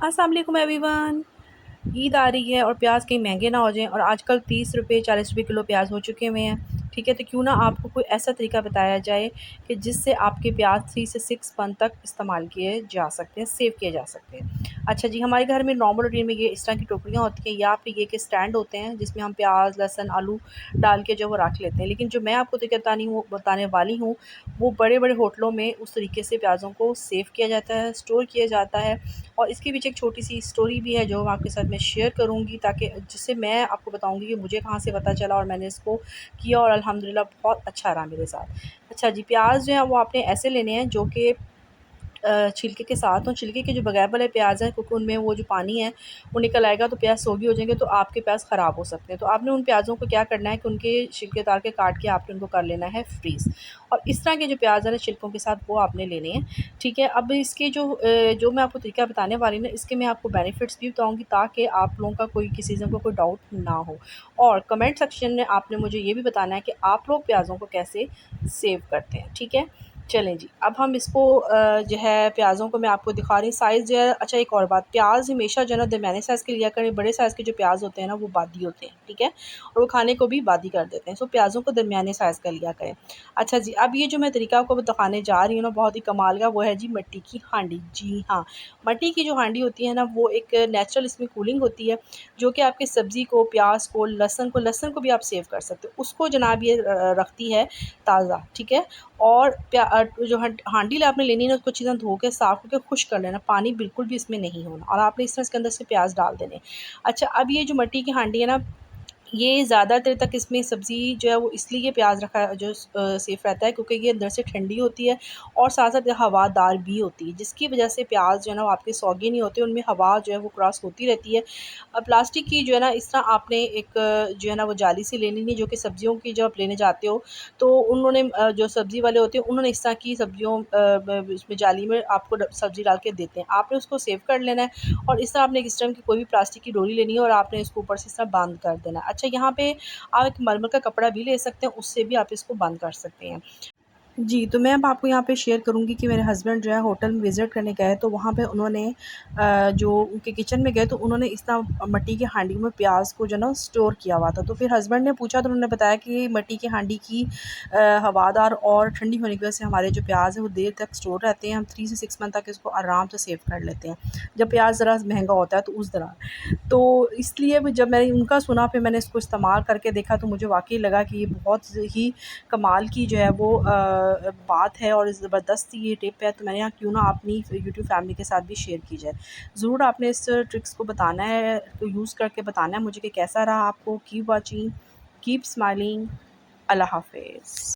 अस्सलाम वालेकुम एवरीवन। ईद आ रही है और प्याज कहीं महंगे ना हो जाएं, और आजकल 30 रुपये 40 रुपये किलो प्याज हो चुके हुए हैं। ठीक है, तो क्यों ना आपको कोई ऐसा तरीका बताया जाए कि जिससे आपके प्याज 3 से 6 मंथ तक इस्तेमाल किए जा सकते हैं, सेव किए जा सकते हैं। अच्छा जी, हमारे घर में नॉर्मल रूटीन में ये इस तरह की टोकरियाँ होती हैं, या फिर ये कि स्टैंड होते हैं जिसमें हम प्याज लहसुन आलू डाल के जो वो रख लेते हैं। लेकिन जो मैं आपको तरीका बताने वाली हूँ, वो बड़े बड़े होटलों में उस तरीके से प्याज़ों को सेव किया जाता है, स्टोर किया जाता है। और इसके पीछे एक छोटी-सी स्टोरी भी है जो आपके साथ मैं शेयर करूँगी, ताकि जिससे मैं आपको बताऊँगी कि मुझे कहाँ से पता चला और मैंने इसको किया और अल्हम्दुलिल्लाह बहुत अच्छा रहा मेरे साथ। अच्छा जी, प्याज़ जो है वो आपने ऐसे लेने हैं जो कि छिलके के साथ हों। छिलके के जो बगैर वाले प्याज़ हैं, क्योंकि उनमें वो जो पानी है वो निकल आएगा तो प्याज़ सोगी हो जाएंगे, तो आपके प्याज़ ख़राब हो सकते हैं। तो आपने उन प्याज़ों को क्या करना है कि उनके छिलके उतार के काट के आपने उनको कर लेना है फ्रीज़। और इस तरह के जो प्याज़ है ना छिलकों के साथ, वो आपने लेने हैं। ठीक है, अब इसके जो मैं आपको तरीका बताने वाली हूँ ना, इसके मैं आपको बेनिफिट्स भी बताऊँगी ताकि आप लोगों का कोई किसी किस्म का कोई डाउट ना हो। और कमेंट सेक्शन में आपने मुझे ये भी बताना है कि आप लोग प्याज़ों को कैसे सेव करते हैं। ठीक है, चलें जी, अब हम इसको जो है प्याज़ों को मैं आपको दिखा रही हूँ साइज़ जो है। अच्छा, एक और बात, प्याज़ हमेशा जो है ना दरमियाने साइज़ के लिया करें। बड़े साइज़ के जो प्याज़ होते हैं ना वो बादी होते हैं, ठीक है, और वो खाने को भी बादी कर देते हैं। सो प्याज़ों को दरमियाने साइज़ का लिया करें। अच्छा जी, अब ये जो मैं तरीका आपको दिखाने जा रही हूँ ना, बहुत ही कमाल का, वो है जी मिट्टी की हांडी। जी हाँ, मिट्टी की जो हांडी होती है ना, वो एक नेचुरल इसमें कूलिंग होती है, जो कि आपकी सब्ज़ी को, प्याज को, लहसुन को भी आप सेव कर सकते हो। उसको जनाब ये रखती है ताज़ा। ठीक है, और जो हांडी आपने लेनी है ना, उसको अच्छी तरह धो के साफ़ करके खुश्क कर लेना, पानी बिल्कुल भी इसमें नहीं होना, और आपने इस तरह इसके अंदर से प्याज डाल देने। अच्छा, अब ये जो मिट्टी की हांडी है ना, ये ज़्यादा देर तक इसमें सब्ज़ी जो है वो इसलिए प्याज रखा जो सेफ़ रहता है, क्योंकि ये अंदर से ठंडी होती है और साथ साथ हवादार भी होती है, जिसकी वजह से प्याज जो है ना वो आपके सौगे नहीं होते, उनमें हवा जो है वो क्रॉस होती रहती है। अब प्लास्टिक की जो है ना, इस तरह आपने एक जो है ना वो जाली सी लेनी है, जो कि सब्जियों की जो आप लेने जाते हो, तो उन्होंने जो सब्ज़ी वाले होते हैं उन्होंने इस तरह की सब्जियों इसमें जाली में आपको सब्ज़ी डाल के देते हैं। आपने उसको सेव कर लेना है, और इस तरह आपने इस तरह की कोई भी प्लास्टिक की डोरी लेनी है और आपने इसको ऊपर से इस तरह बंद कर देना है। अच्छा, यहाँ पे आप एक मलमल का कपड़ा भी ले सकते हैं, उससे भी आप इसको बंद कर सकते हैं। जी, तो मैं अब आपको यहाँ पे शेयर करूँगी कि मेरे हस्बैंड जो है होटल में विज़िट करने गए, तो वहाँ पे उन्होंने जो उनके किचन में गए, तो उन्होंने इस तरह मिट्टी की हांडी में प्याज़ को जो है ना स्टोर किया हुआ था। तो फिर हस्बैंड ने पूछा, तो उन्होंने बताया कि मिट्टी की हांडी की हवादार और ठंडी होने की वजह से हमारे जो प्याज़ हैं वो देर तक स्टोर रहते हैं। हम 3 से 6 मंथ तक इसको आराम से सेव कर लेते हैं, जब प्याज़ ज़रा महँगा होता है तो उस दौरान। तो इसलिए भी जब मैंने उनका सुना, फिर मैंने इसको इस्तेमाल करके देखा, तो मुझे वाक़ई लगा कि ये बहुत ही कमाल की जो है वो बात है और ज़बरदस्त ये टिप है। तो मैंने यहाँ क्यों ना अपनी यूट्यूब फैमिली के साथ भी शेयर की जाए। ज़रूर आपने इस ट्रिक्स को बताना है, तो यूज़ करके बताना है मुझे कि कैसा रहा आपको। Keep watching, keep smiling. अल्लाह हाफ़िज़।